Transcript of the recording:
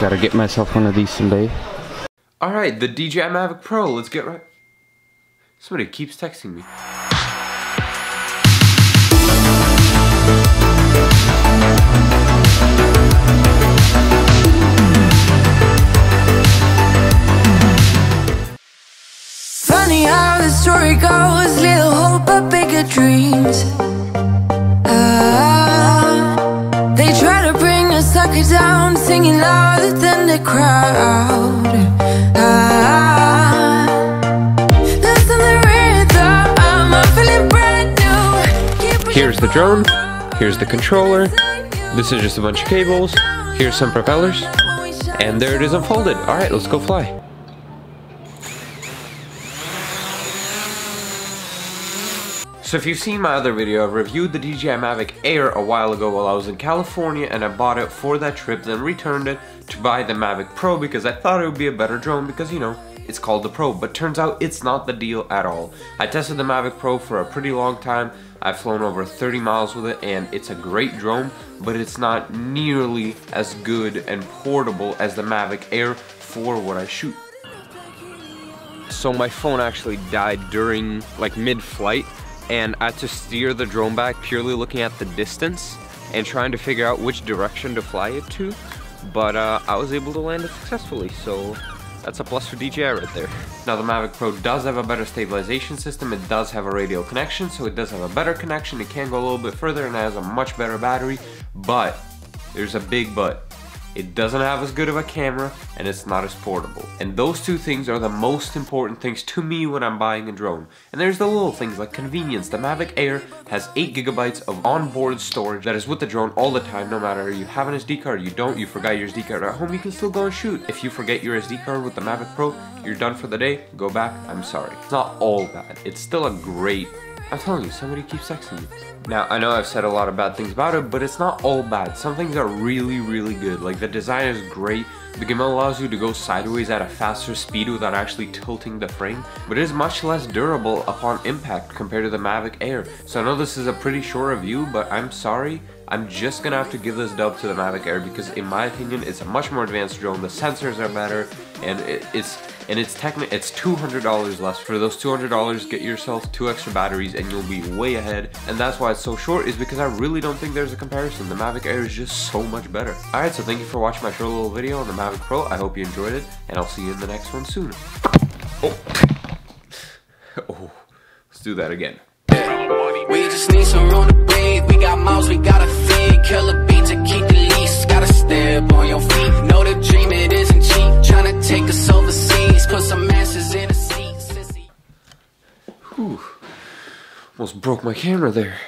Gotta get myself one of these someday. Alright, the DJI Mavic Pro, let's get right. Somebody keeps texting me. Funny how the story goes, little hope but bigger dreams. They try to bring a sucker down, singing louder than the crowd. Listen the rhythm, I'm feeling brand new. Here's the drone, here's the controller, this is just a bunch of cables, here's some propellers, and there it is unfolded. Alright, let's go fly. So if you've seen my other video, I reviewed the DJI Mavic AIR a while ago while I was in California, and I bought it for that trip, then returned it to buy the Mavic Pro because I thought it would be a better drone because, you know, it's called the Pro, but turns out it's not the deal at all. I tested the Mavic Pro for a pretty long time. I've flown over 30 miles with it and it's a great drone, but it's not nearly as good and portable as the Mavic AIR for what I shoot. So my phone actually died during, like, mid-flight, and I had to steer the drone back purely looking at the distance and trying to figure out which direction to fly it to, but I was able to land it successfully, so that's a plus for DJI right there. Now the Mavic Pro does have a better stabilization system, it does have a radial connection, so it does have a better connection, it can go a little bit further and it has a much better battery, but there's a big but. It doesn't have as good of a camera and it's not as portable. And those two things are the most important things to me when I'm buying a drone. And there's the little things like convenience. The Mavic AIR has 8 GB of onboard storage that is with the drone all the time, no matter you have an SD card, you don't, you forgot your SD card at home, you can still go and shoot. If you forget your SD card with the Mavic Pro, you're done for the day, go back, I'm sorry. It's not all bad, it's still a great, I'm telling you, somebody keeps texting me. Now, I know I've said a lot of bad things about it, but it's not all bad. Some things are really, really good. Like, the design is great. The gimbal allows you to go sideways at a faster speed without actually tilting the frame, but it is much less durable upon impact compared to the Mavic AIR. So I know this is a pretty short review, but I'm sorry. I'm just gonna have to give this dub to the Mavic AIR because in my opinion, it's a much more advanced drone. The sensors are better, and it's $200 less. For those $200, get yourself 2 extra batteries and you'll be way ahead. And that's why it's so short, is because I really don't think there's a comparison. The Mavic AIR is just so much better. Alright, so thank you for watching my short little video on the Mavic Pro. I hope you enjoyed it, and I'll see you in the next one soon. Oh, let's do that again. We just need some room to breathe. We got mouths, we gotta feed. Killer beat to keep the leash. Gotta step on your feet. Know the dream, it isn't cheap. Tryna take us overseas. Put some asses in a seat. Whew. Almost broke my camera there.